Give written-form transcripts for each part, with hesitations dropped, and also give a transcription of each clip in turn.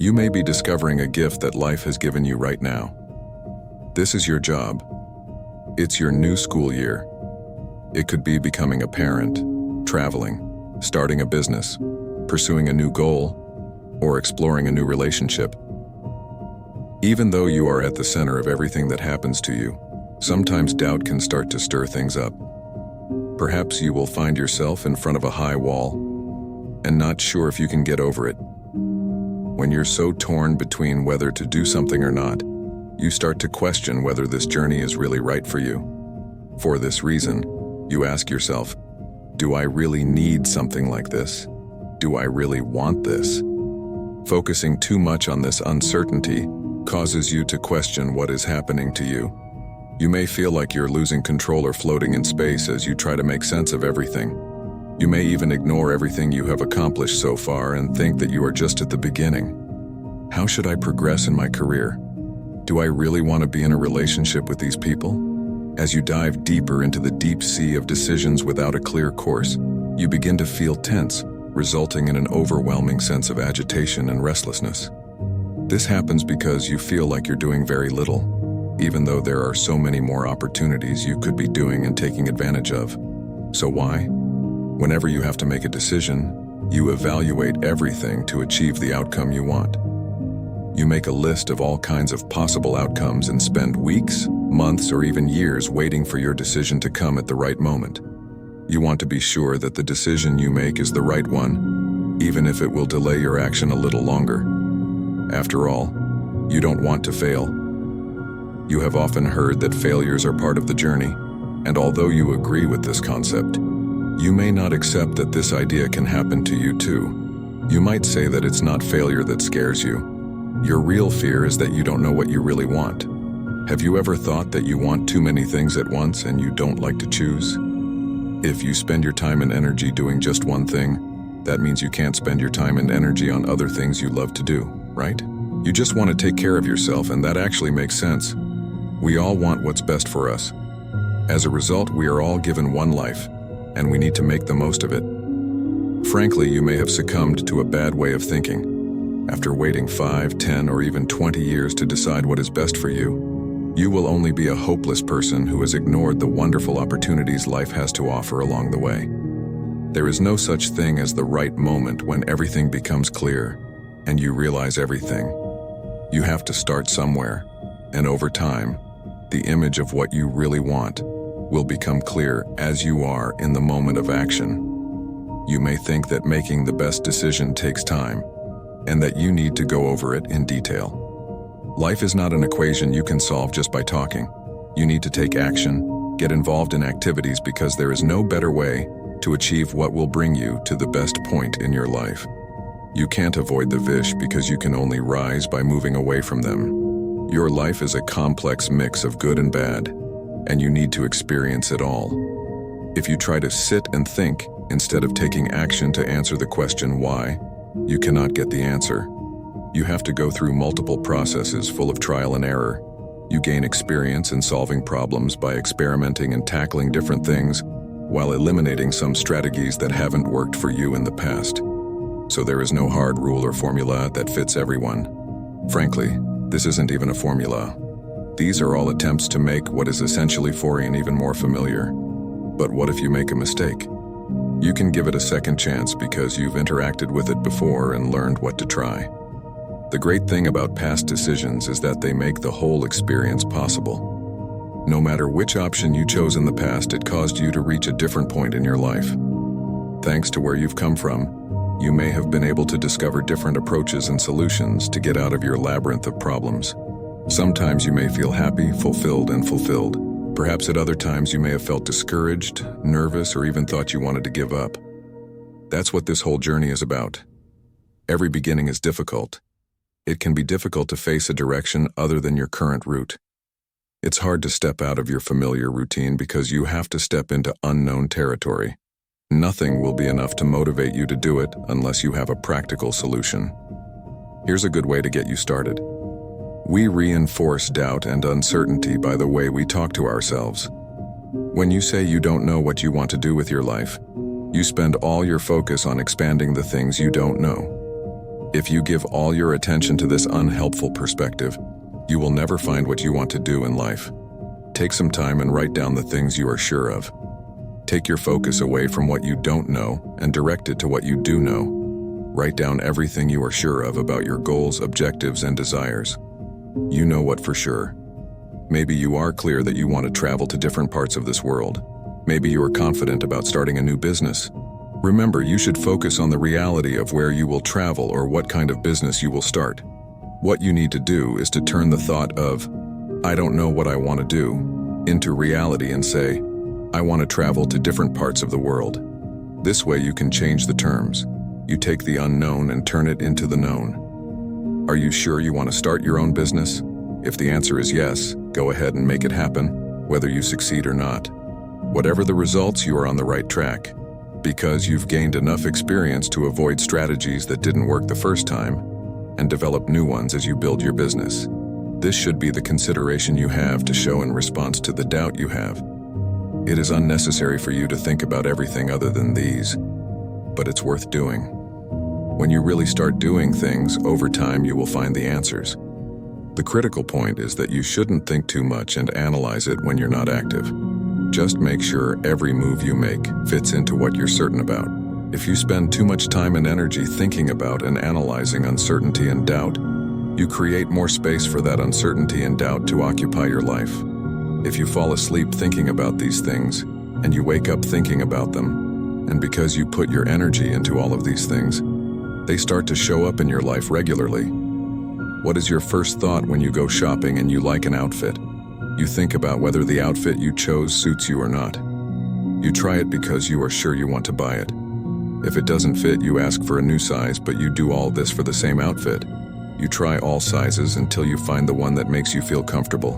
You may be discovering a gift that life has given you right now. This is your job. It's your new school year. It could be becoming a parent, traveling, starting a business, pursuing a new goal, or exploring a new relationship. Even though you are at the center of everything that happens to you, sometimes doubt can start to stir things up. Perhaps you will find yourself in front of a high wall and not sure if you can get over it. When you're so torn between whether to do something or not, you start to question whether this journey is really right for you. For this reason, you ask yourself, do I really need something like this? Do I really want this? Focusing too much on this uncertainty causes you to question what is happening to you. You may feel like you're losing control or floating in space as you try to make sense of everything. You may even ignore everything you have accomplished so far and think that you are just at the beginning. How should I progress in my career? Do I really want to be in a relationship with these people? As you dive deeper into the deep sea of decisions without a clear course, you begin to feel tense, resulting in an overwhelming sense of agitation and restlessness. This happens because you feel like you're doing very little, even though there are so many more opportunities you could be doing and taking advantage of. So why? Whenever you have to make a decision, you evaluate everything to achieve the outcome you want. You make a list of all kinds of possible outcomes and spend weeks, months, or even years waiting for your decision to come at the right moment. You want to be sure that the decision you make is the right one, even if it will delay your action a little longer. After all, you don't want to fail. You have often heard that failures are part of the journey, and although you agree with this concept, you may not accept that this idea can happen to you too. You might say that it's not failure that scares you. Your real fear is that you don't know what you really want. Have you ever thought that you want too many things at once and you don't like to choose? If you spend your time and energy doing just one thing, that means you can't spend your time and energy on other things you love to do, right? You just want to take care of yourself, and that actually makes sense. We all want what's best for us. As a result, we are all given one life, and we need to make the most of it. Frankly, you may have succumbed to a bad way of thinking. After waiting 5, 10, or even 20 years to decide what is best for you, you will only be a hopeless person who has ignored the wonderful opportunities life has to offer along the way. There is no such thing as the right moment when everything becomes clear and you realize everything. You have to start somewhere, and over time, the image of what you really want will become clear as you are in the moment of action. You may think that making the best decision takes time, and that you need to go over it in detail. Life is not an equation you can solve just by talking. You need to take action, get involved in activities, because there is no better way to achieve what will bring you to the best point in your life. You can't avoid the vish because you can only rise by moving away from them. Your life is a complex mix of good and bad, and you need to experience it all. If you try to sit and think instead of taking action to answer the question why, you cannot get the answer. You have to go through multiple processes full of trial and error. You gain experience in solving problems by experimenting and tackling different things, while eliminating some strategies that haven't worked for you in the past. So there is no hard rule or formula that fits everyone. Frankly, this isn't even a formula. These are all attempts to make what is essentially foreign even more familiar. But what if you make a mistake? You can give it a second chance because you've interacted with it before and learned what to try. The great thing about past decisions is that they make the whole experience possible. No matter which option you chose in the past, it caused you to reach a different point in your life. Thanks to where you've come from, you may have been able to discover different approaches and solutions to get out of your labyrinth of problems. Sometimes you may feel happy, fulfilled, and fulfilled. Perhaps at other times you may have felt discouraged, nervous, or even thought you wanted to give up. That's what this whole journey is about. Every beginning is difficult. It can be difficult to face a direction other than your current route. It's hard to step out of your familiar routine because you have to step into unknown territory. Nothing will be enough to motivate you to do it unless you have a practical solution. Here's a good way to get you started. We reinforce doubt and uncertainty by the way we talk to ourselves. When you say you don't know what you want to do with your life, you spend all your focus on expanding the things you don't know. If you give all your attention to this unhelpful perspective, you will never find what you want to do in life. Take some time and write down the things you are sure of. Take your focus away from what you don't know and direct it to what you do know. Write down everything you are sure of about your goals, objectives, and desires. You know what for sure. Maybe you are clear that you want to travel to different parts of this world. Maybe you are confident about starting a new business. Remember, you should focus on the reality of where you will travel or what kind of business you will start. What you need to do is to turn the thought of, "I don't know what I want to do," into reality and say, "I want to travel to different parts of the world." This way you can change the terms. You take the unknown and turn it into the known. Are you sure you want to start your own business? If the answer is yes, go ahead and make it happen, whether you succeed or not. Whatever the results, you are on the right track, because you've gained enough experience to avoid strategies that didn't work the first time and develop new ones as you build your business. This should be the consideration you have to show in response to the doubt you have. It is unnecessary for you to think about everything other than these, but it's worth doing. When you really start doing things, over time you will find the answers. The critical point is that you shouldn't think too much and analyze it when you're not active. Just make sure every move you make fits into what you're certain about. If you spend too much time and energy thinking about and analyzing uncertainty and doubt, you create more space for that uncertainty and doubt to occupy your life. If you fall asleep thinking about these things, and you wake up thinking about them, and because you put your energy into all of these things, they start to show up in your life regularly. What is your first thought when you go shopping and you like an outfit? You think about whether the outfit you chose suits you or not. You try it because you are sure you want to buy it. If it doesn't fit, you ask for a new size, but you do all this for the same outfit. You try all sizes until you find the one that makes you feel comfortable.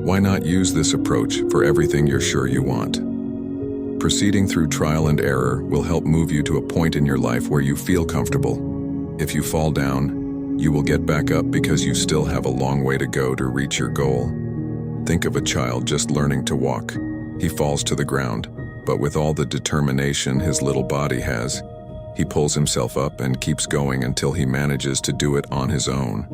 Why not use this approach for everything you're sure you want? Proceeding through trial and error will help move you to a point in your life where you feel comfortable. If you fall down, you will get back up because you still have a long way to go to reach your goal. Think of a child just learning to walk. He falls to the ground, but with all the determination his little body has, he pulls himself up and keeps going until he manages to do it on his own.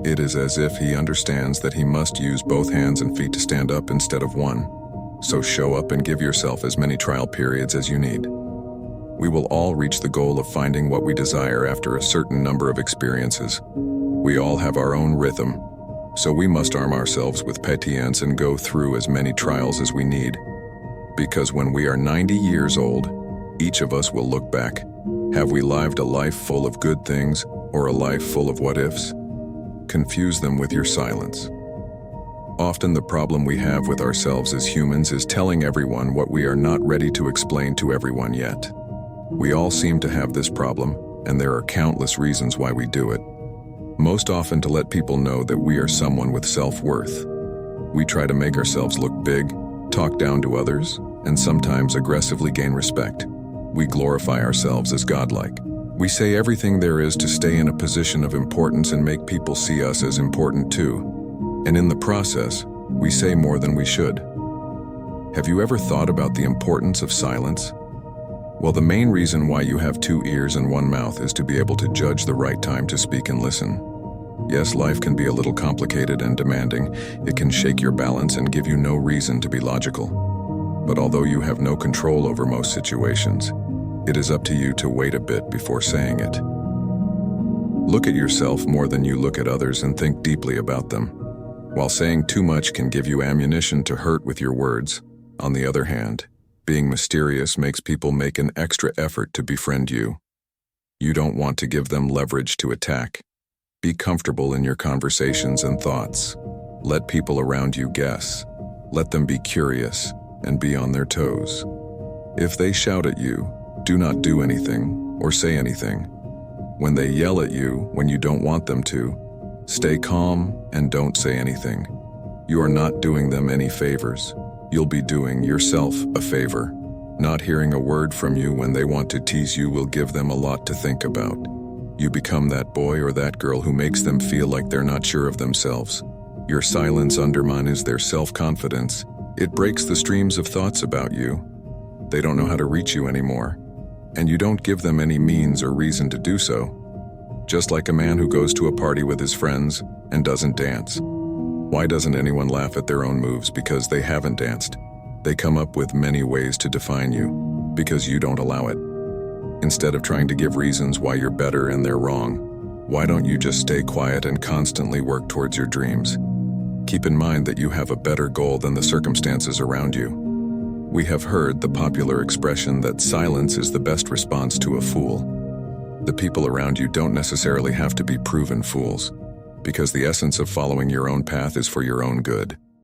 It is as if he understands that he must use both hands and feet to stand up instead of one. So show up and give yourself as many trial periods as you need. We will all reach the goal of finding what we desire after a certain number of experiences. We all have our own rhythm, so we must arm ourselves with patience and go through as many trials as we need. Because when we are 90 years old, each of us will look back. Have we lived a life full of good things or a life full of what-ifs? Confuse them with your silence. Often the problem we have with ourselves as humans is telling everyone what we are not ready to explain to everyone yet. We all seem to have this problem, and there are countless reasons why we do it. Most often to let people know that we are someone with self-worth. We try to make ourselves look big, talk down to others, and sometimes aggressively gain respect. We glorify ourselves as godlike. We say everything there is to stay in a position of importance and make people see us as important too. And in the process, we say more than we should. Have you ever thought about the importance of silence? Well, the main reason why you have 2 ears and 1 mouth is to be able to judge the right time to speak and listen. Yes, life can be a little complicated and demanding. It can shake your balance and give you no reason to be logical. But although you have no control over most situations, it is up to you to wait a bit before saying it. Look at yourself more than you look at others and think deeply about them. While saying too much can give you ammunition to hurt with your words, on the other hand, being mysterious makes people make an extra effort to befriend you. You don't want to give them leverage to attack. Be comfortable in your conversations and thoughts. Let people around you guess. Let them be curious and be on their toes. If they shout at you, do not do anything or say anything. When they yell at you when you don't want them to, stay calm and don't say anything. You are not doing them any favors. You'll be doing yourself a favor. Not hearing a word from you when they want to tease you will give them a lot to think about. You become that boy or that girl who makes them feel like they're not sure of themselves. Your silence undermines their self-confidence. It breaks the streams of thoughts about you. They don't know how to reach you anymore, and you don't give them any means or reason to do so. Just like a man who goes to a party with his friends and doesn't dance. Why doesn't anyone laugh at their own moves? Because they haven't danced. They come up with many ways to define you, because you don't allow it. Instead of trying to give reasons why you're better and they're wrong, why don't you just stay quiet and constantly work towards your dreams? Keep in mind that you have a better goal than the circumstances around you. We have heard the popular expression that silence is the best response to a fool. The people around you don't necessarily have to be proven fools, because the essence of following your own path is for your own good.